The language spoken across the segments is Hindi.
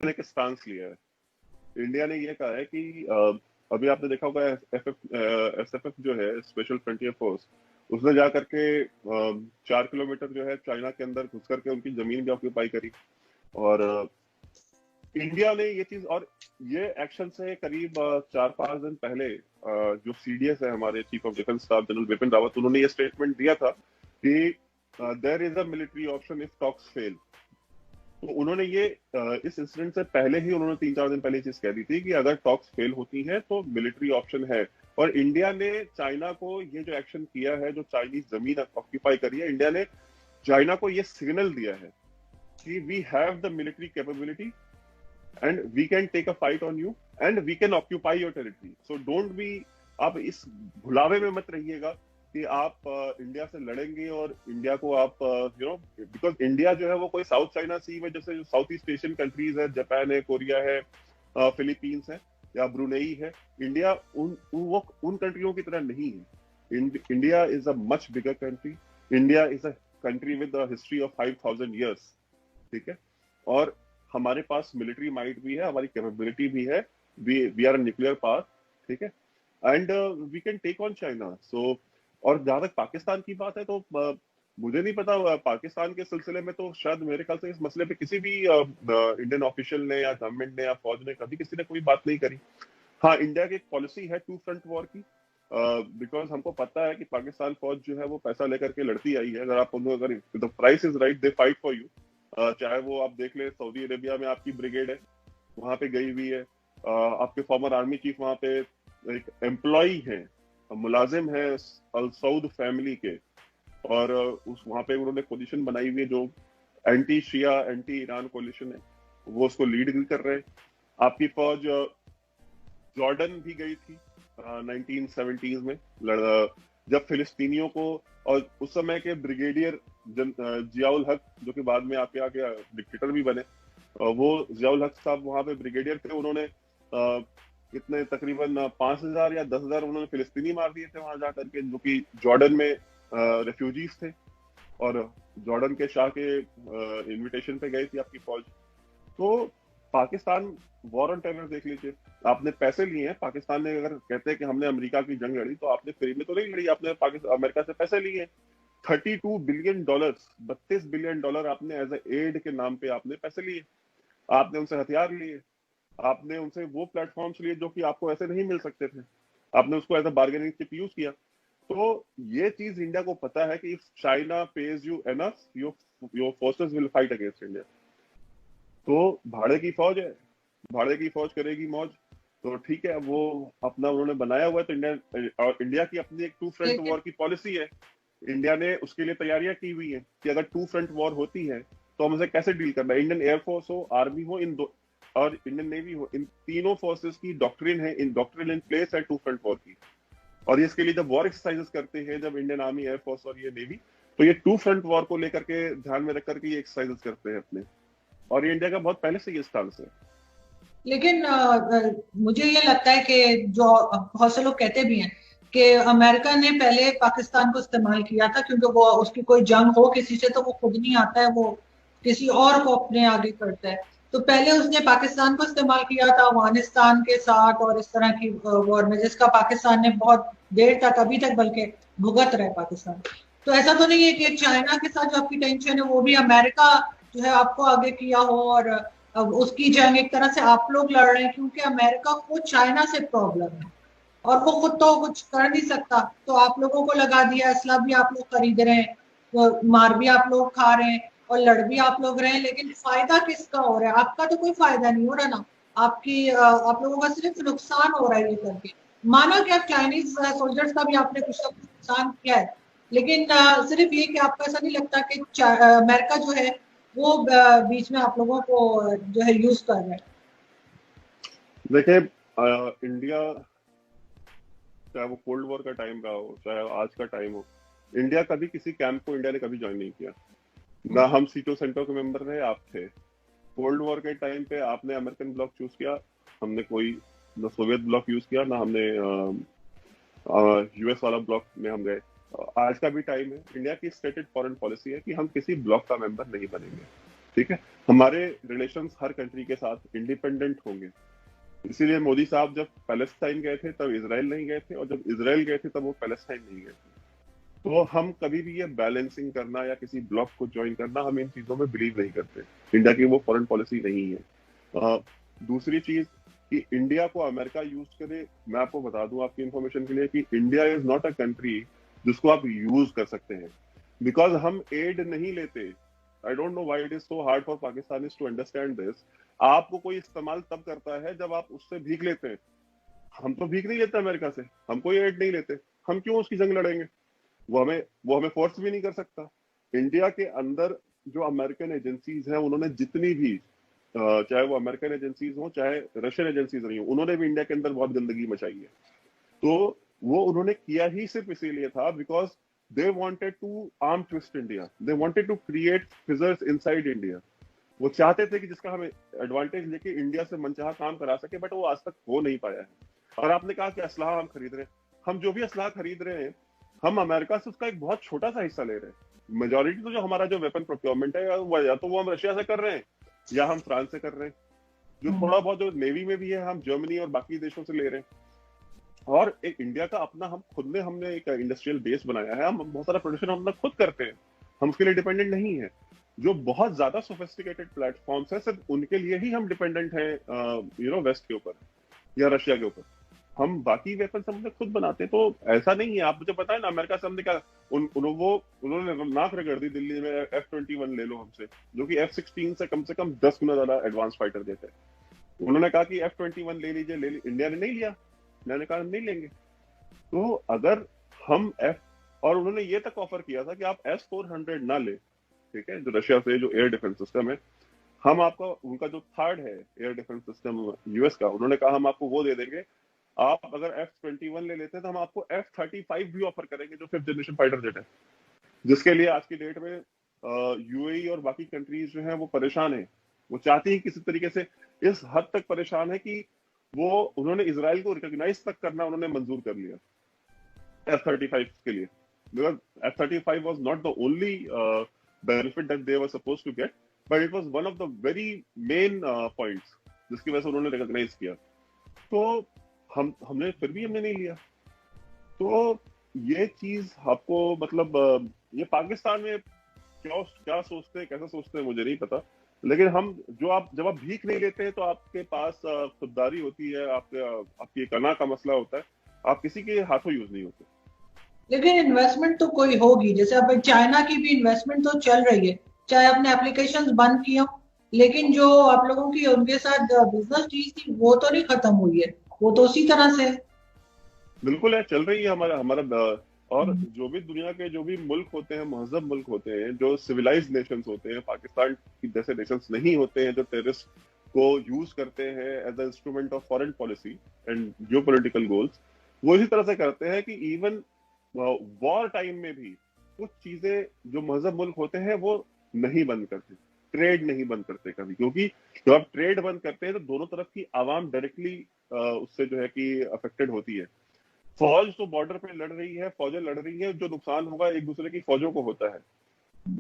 ने एक स्टांस लिया है। इंडिया ने ये कहा है कि अभी आपने देखा होगा एसएफएफ जो है, स्पेशल फ्रंटियर फोर्स, उसने जा करके 4 किलोमीटर जो है चाइना के अंदर घुस करके उनकी जमीन भी ऑक्यूपाई करी। और इंडिया ने ये चीज, और ये एक्शन से करीब 4-5 दिन पहले जो सीडीएस है, हमारे chief of defence staff general Bipin Rawat, उन्होंने ये स्टेटमेंट दिया था कि there is a military option if talks fail. तो उन्होंने ये इस इंसिडेंट से पहले ही उन्होंने 3-4 दिन पहले चीज कह दी थी कि अगर टॉक्स फेल होती हैं तो मिलिट्री ऑप्शन है। और इंडिया ने चाइना को ये जो एक्शन किया है, जो चाइनीज जमीन ऑक्यूपाई करी है, इंडिया ने चाइना को ये सिग्नल दिया है कि we have the military capability and we can take a fight on you and we can occupy your territory. So don't be, आप इस भुलावे में मत रहिएगा कि आप इंडिया से लड़ेंगे और इंडिया को आप बिकॉज इंडिया जो है वो कोई साउथ चाइना सी में, जैसे साउथ ईस्ट एशियन कंट्रीज है, जापान है, कोरिया है, फिलीपींस है या ब्रुनेई है, इंडिया उन कंट्रियों की तरह नहीं है। India is a much bigger country. India is a country with a history of 5,000 years, ठीक है। और हमारे पास मिलिट्री माइट भी है, हमारी कैपेबिलिटी भी है, वी आर न्यूक्लियर पावर, ठीक है, and we can take on China. So और जहां तक पाकिस्तान की बात है तो मुझे नहीं पता, पाकिस्तान के सिलसिले में तो शायद मेरे ख्याल से इस मसले पे किसी भी इंडियन ऑफिशियल ने या गवर्नमेंट ने या फौज ने कभी किसी ने कोई बात नहीं करी। हाँ, इंडिया की एक पॉलिसी है टू फ्रंट वॉर की, बिकॉज हमको पता है कि पाकिस्तान फौज जो है वो पैसा लेकर के लड़ती आई है। अगर आप उनको, अगर the price is right they fight for you. चाहे वो आप देख ले, सऊदी अरेबिया में आपकी ब्रिगेड है, वहां पे गई हुई है। आपके फॉर्मर आर्मी चीफ वहां पे एक एम्प्लॉय है, मुलाजिम है अल सऊद फैमिली के, और उस वहां पे उन्होंने पोजीशन बनाई हुई है जो एंटी शिया एंटी ईरान कोलिशन है, वो उसको लीड भी कर रहे हैं। आपकी फौज जॉर्डन भी गई थी 1970s में जब फिलिस्तीनियों को, और उस समय के ब्रिगेडियर जियाउल हक, जो कि बाद में आपके आगे डिक्टेटर भी बने, वो जियाउल हक साहब वहां पे ब्रिगेडियर थे। उन्होंने कितने तकरीबन 5,000 या 10,000 उन्होंने फिलिस्तीनी मार दिए थे वहां जाकर के, जो कि जॉर्डन में रेफ्यूजीज थे, और जॉर्डन के शाह के इनविटेशन पे गई थी आपकी फौज। तो पाकिस्तान वॉर ऑन टेरर देख लीजिए, आपने पैसे लिए हैं। पाकिस्तान ने, अगर कहते हैं कि हमने अमेरिका की जंग लड़ी, तो आपने फ्री में तो नहीं लड़ी, आपने पाकिस्तान अमेरिका से पैसे लिए हैं। $32 बिलियन, $32 बिलियन आपने एज ए एड के नाम पे आपने पैसे लिए, आपने उनसे हथियार लिए, आपने उनसे वो प्लेटफॉर्म्स लिए जो कि आपको ऐसे नहीं मिल सकते थे, आपने उसको as a bargaining chip use किया। तो ये चीज इंडिया को पता है कि if China pays you enough, your forces will fight against India. तो भाड़े की फौज है, भाड़े की फौज करेगी मौज, तो ठीक है, वो अपना उन्होंने बनाया हुआ है। तो इंडिया, और इंडिया की अपनी एक टू फ्रंट लेकिन वॉर की पॉलिसी है। इंडिया ने उसके लिए तैयारियां की हुई है कि अगर टू फ्रंट वॉर होती है तो हम उसे कैसे डील करना है। इंडियन एयरफोर्स हो, आर्मी हो, इन दो, और इंडियन नेवी हो, इन तीनों फोर्सेस की डॉक्ट्रिन इन प्लेस है टू फ्रंट वॉर की। और इसके लिए जब वॉर एक्सरसाइजेस करते हैं, जब इंडियन आर्मी, एयरफोर्स और ये नेवी, तो ये टू फ्रंट वॉर को लेकर के ध्यान में रख करके ये एक्सरसाइजेस करते हैं अपने। और ये इंडिया का बहुत पहले से ये स्टांस है। लेकिन मुझे ये लगता है कि जो बहुत से लोग कहते भी हैं कि अमेरिका ने पहले पाकिस्तान को इस्तेमाल किया था, क्योंकि वो उसकी कोई जंग हो किसी से तो वो खुद नहीं आता है, वो किसी और को अपने आगे करता है। तो पहले उसने पाकिस्तान को इस्तेमाल किया था अफगानिस्तान के साथ और इस तरह की वॉर में, जिसका पाकिस्तान ने बहुत देर तक, अभी तक बल्कि भुगत रहे पाकिस्तान। तो ऐसा तो नहीं है कि चाइना के साथ जो आपकी टेंशन है वो भी अमेरिका जो है आपको आगे किया हो, और अब उसकी जंग एक तरह से आप लोग लड़ रहे हैं, क्योंकि अमेरिका को चाइना से प्रॉब्लम है और वो खुद तो कुछ कर नहीं सकता, तो आप लोगों को लगा दिया, असला भी आप लोग खरीद रहे हैं, तो मार भी आप लोग खा रहे हैं और लड़ भी आप लोग रहे हैं, लेकिन फायदा किसका हो रहा है? आपका तो कोई फायदा नहीं हो रहा ना, आपकी आप लोगों का सिर्फ नुकसान हो रहा है ये करके। माना कि आप चाइनीज सोल्जर्स का भी आपने कुछ ना कुछ नुकसान किया है, लेकिन सिर्फ ये कि आपको ऐसा नहीं लगता कि अमेरिका जो है वो बीच में आप लोगों को जो है यूज कर रहे हैं? देखिए, इंडिया, चाहे वो कोल्ड वॉर का टाइम का हो, चाहे आज का टाइम हो, इंडिया कभी किसी कैंप को इंडिया ने कभी ज्वाइन नहीं किया। ना हम सीटो सेंटो के मेंबर थे, आप थे। कोल्ड वॉर के टाइम पे आपने अमेरिकन ब्लॉक चूज किया, हमने कोई ना सोवियत ब्लॉक यूज किया, ना हमने यूएस वाला ब्लॉक में हम गए। आज का भी टाइम है, इंडिया की स्टेटेड फॉरेन पॉलिसी है कि हम किसी ब्लॉक का मेंबर नहीं बनेंगे। ठीक है, हमारे रिलेशंस हर कंट्री के साथ इंडिपेंडेंट होंगे। इसीलिए मोदी साहब जब पैलेस्टाइन गए थे तब इसराइल नहीं गए थे, और जब इसराइल गए थे तब वो पैलेस्टाइन नहीं गए थे। तो हम कभी भी ये बैलेंसिंग करना या किसी ब्लॉक को ज्वाइन करना, हम इन चीजों में बिलीव नहीं करते। इंडिया की वो फॉरेन पॉलिसी नहीं है। दूसरी चीज कि इंडिया को अमेरिका यूज करे, मैं आपको बता दूं आपकी इंफॉर्मेशन के लिए कि India is not a country जिसको आप यूज कर सकते हैं, बिकॉज हम एड नहीं लेते। I don't know why it is so hard for Pakistanis to understand this. आपको कोई इस्तेमाल तब करता है जब आप उससे भीख लेते हैं। हम तो भीख नहीं लेते अमेरिका से, हम कोई एड नहीं लेते, हम क्यों उसकी जंग लड़ेंगे? वो हमें फोर्स भी नहीं कर सकता। इंडिया के अंदर जो अमेरिकन एजेंसीज हैं, उन्होंने जितनी भी चाहे वो अमेरिकन एजेंसीज हो चाहे रशियन एजेंसीज रही हो, उन्होंने भी इंडिया के अंदर बहुत गंदगी मचाई है। तो वो उन्होंने किया ही सिर्फ इसीलिए था because they wanted to arm twist India, they wanted to create fissures inside India. वो चाहते थे कि जिसका हमें एडवांटेज लेके इंडिया से मनचाहा काम करा सके, बट वो आज तक हो नहीं पाया है। और आपने कहा कि असलाह हम खरीद रहे हैं, हम जो भी असलाह खरीद रहे हैं हम अमेरिका से उसका एक बहुत छोटा सा हिस्सा ले रहे हैं। मेजोरिटी तो जो हमारा जो वेपन प्रोक्योरमेंट है या तो वो हम रशिया से कर रहे हैं या हम फ्रांस से कर रहे हैं। जो थोड़ा बहुत जो नेवी में भी है हम जर्मनी और बाकी देशों से ले रहे हैं। और एक इंडिया का अपना हम खुद ने हमने एक इंडस्ट्रियल बेस बनाया है, हम बहुत सारा प्रोडक्शन हम अपना खुद करते हैं, हम उसके लिए डिपेंडेंट नहीं है। जो बहुत ज्यादा सोफिस्टिकेटेड प्लेटफॉर्म्स है सिर्फ उनके लिए ही हम डिपेंडेंट हैं वेस्ट के ऊपर या रशिया के ऊपर। हम बाकी वेपन हमने खुद बनाते हैं। तो ऐसा नहीं है, आप मुझे पता है ना अमेरिका से हमने क्या उन्होंने नाक रगड़ दी दिल्ली में। F-21 ले लो हमसे, जो कि F-16 से कम 10 गुना ज्यादा एडवांस फाइटर देते हैं। उन्होंने कहा कि F-21 ले लीजिए, इंडिया ने नहीं लिया, इंडिया ने कहा नहीं लेंगे। तो अगर हम और उन्होंने ये तक ऑफर किया था कि आप S-400 ना ले, ठीक है, जो रशिया से जो एयर डिफेंस सिस्टम है, हम आपका उनका जो थर्ड है एयर डिफेंस सिस्टम यूएस का, उन्होंने कहा हम आपको वो दे देंगे। आप अगर F-21 ले लेते हैं तो हम आपको F-35 भी ऑफर करेंगे, जो 5th जनरेशन फाइटर जेट है, जिसके लिए आज की डेट में यूएई और बाकी कंट्रीज जो है वो परेशान है। वो चाहती है किसी तरीके से, इस हद तक परेशान है कि वो उन्होंने इसराइल को रिकॉग्नाइज तक करना उन्होंने मंजूर कर लिया F-35 के लिए, because F-35 was not the only benefit that they were supposed to get, but it was one of the very main points जिसकी वजह से उन्होंने रिकॉग्नाइज किया। तो हमने फिर भी हमने नहीं लिया। तो ये चीज आपको मतलब ये पाकिस्तान में क्या क्या सोचते हैं, कैसा सोचते हैं मुझे नहीं पता, लेकिन हम जब आप भीख नहीं लेते हैं तो आपके पास खुददारी होती है, आपकी एक अना का मसला होता है, आप किसी के हाथों यूज नहीं होते। लेकिन इन्वेस्टमेंट तो कोई होगी, जैसे अब चाइना की भी इन्वेस्टमेंट तो चल रही है, चाहे अपने एप्लीकेशंस बंद किए हो, लेकिन जो आप लोगों की उनके साथ बिजनेस डील थी वो तो नहीं खत्म हुई है, वो तो उसी तरह से है। बिल्कुल है, चल रही है हमारा हमारा और जो भी दुनिया के जो भी मुल्क होते हैं, महजब मुल्क होते हैं, जो सिविलाइज्ड नेशंस होते हैं, पाकिस्तान की जैसे नेशंस नहीं होते हैं जो टेररिस्ट को यूज करते हैं as a instrument of foreign policy and geopolitical goals, वो इसी तरह से करते हैं कि इवन वॉर टाइम में भी कुछ चीजें जो महजब मुल्क होते हैं वो नहीं बंद करते, ट्रेड नहीं बंद करते कभी, क्योंकि जब आप ट्रेड बंद करते हैं तो दोनों तरफ की आवाम डायरेक्टली उससे जो है कि अफेक्टेड होती है। फौज तो बॉर्डर पे लड़ रही है, फौजें लड़ रही है, जो नुकसान होगा एक दूसरे की फौजों को होता है।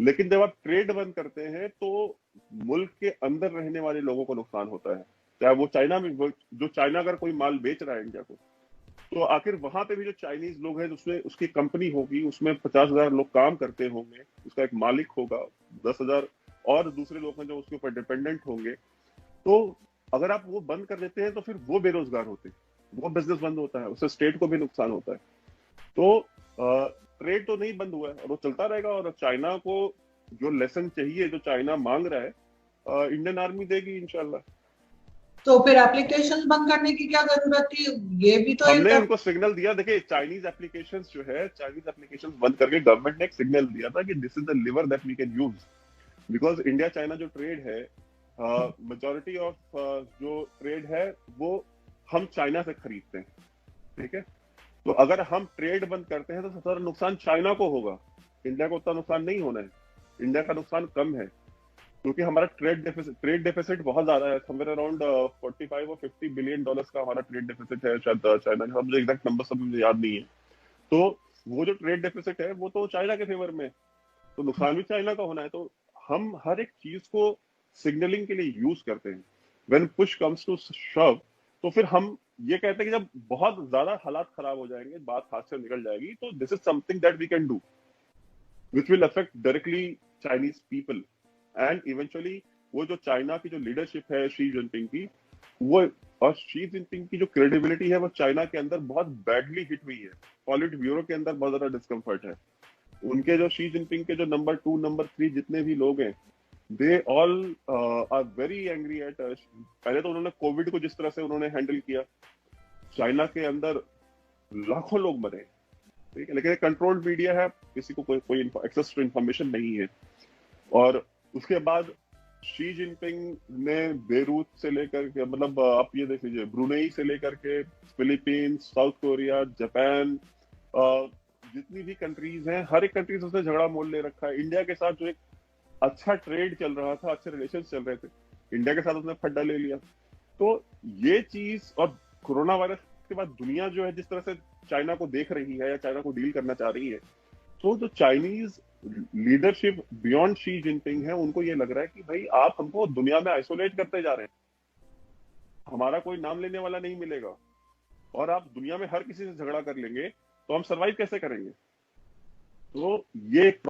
लेकिन जब आप ट्रेड बंद करते हैं तो मुल्क के अंदर रहने वाले लोगों को नुकसान होता है, चाहे वो चाइना में, जो चाइना अगर कोई माल बेच रहा है इंडिया को, तो आखिर वहां पे भी जो चाइनीज लोग हैं, उसमें उसकी कंपनी होगी, उसमें 50,000 लोग काम करते होंगे, उसका एक मालिक होगा, 10,000 और दूसरे लोग हैं जो उसके ऊपर डिपेंडेंट होंगे। तो अगर आप वो बंद कर देते हैं तो फिर वो बेरोजगार होते हैं, वो बिजनेस बंद होता है, उससे स्टेट को भी नुकसान होता है। तो ट्रेड तो नहीं बंद हुआ है और वो चलता रहेगा। और चाइना को जो लेसन चाहिए, जो चाइना मांग रहा है, इंडियन आर्मी देगी इंशाल्लाह। तो फिर एप्लीकेशंस बंद करने की क्या जरूरत थी, ये भी तो हमने एक। उनको सिग्नल दिया, देखिए चाइनीज एप्लीकेशंस जो है, चाइनीज एप्लीकेशंस बंद करके गवर्नमेंट ने एक सिग्नल दिया था कि this is the lever that we can use, because India China जो ट्रेड है, मेजोरिटी ऑफ जो ट्रेड है वो हम चाइना से खरीदते हैं, ठीक है। तो अगर हम ट्रेड बंद करते हैं तो सबसे ज्यादा नुकसान चाइना को होगा, इंडिया को उतना नुकसान नहीं होना है। इंडिया का नुकसान कम है क्योंकि हमारा ट्रेड डेफिसिट बहुत ज्यादा है, समवेयर अराउंड 45 और 50 बिलियन डॉलर्स का हमारा ट्रेड डेफिसिट है शायद चाइना का, मुझे एग्जैक्ट नंबर सब मुझे याद नहीं है। तो वो जो ट्रेड डेफिसिट है वो तो चाइना के फेवर में, तो नुकसान भी चाइना का होना है। तो हम हर एक चीज को सिग्नलिंग के लिए यूज करते हैं। व्हेन पुश कम्स टू शव, तो फिर हम ये कहते हैं कि जब बहुत ज्यादा हालात खराब हो जाएंगे, बात हाथ से निकल जाएगी, तो this is something that we can do which will affect directly Chinese people and eventually वो जो चाइना की जो लीडरशिप है शी जिनपिंग की, वो और शी जिनपिंग की जो क्रेडिबिलिटी है वो चाइना के अंदर बहुत बैडली हिट हुई है। पॉलिट ब्यूरो के अंदर बहुत ज्यादा डिस्कम्फर्ट है। उनके जो शी जिनपिंग के जो नंबर 2 नंबर 3 जितने भी लोग हैं, they all are very angry at us. पहले तो उन्होंने कोविड को जिस तरह से उन्होंने हैंडल किया, चाइना के अंदर लाखों लोग मरे, ठीक है, लेकिन कंट्रोल्ड मीडिया है, किसी को कोई एक्सेस टू इंफॉर्मेशन नहीं है। और उसके बाद शी जिनपिंग ने बेरूत से लेकर के, मतलब आप ये देख लीजिए, ब्रुनेई से लेकर के फिलीपींस, साउथ कोरिया, जापान, जितनी भी कंट्रीज हैं, हर एक कंट्री से उसने झगड़ा मोल ले रखा है। इंडिया के साथ जो एक अच्छा ट्रेड चल रहा था, अच्छे रिलेशन चल रहे थे, इंडिया के साथ उसने फड्डा ले लिया। तो ये चीज, और कोरोना वायरस के बाद दुनिया जो है जिस तरह से चाइना को देख रही है या चाइना को डील करना चाह रही है, तो जो Chinese leadership beyond Xi Jinping है, उनको ये लग रहा है कि भाई आप हमको दुनिया में आइसोलेट करते जा रहे हैं, हमारा कोई नाम लेने वाला नहीं मिलेगा, और आप दुनिया में हर किसी से झगड़ा कर लेंगे तो हम सरवाइव कैसे करेंगे। तो ये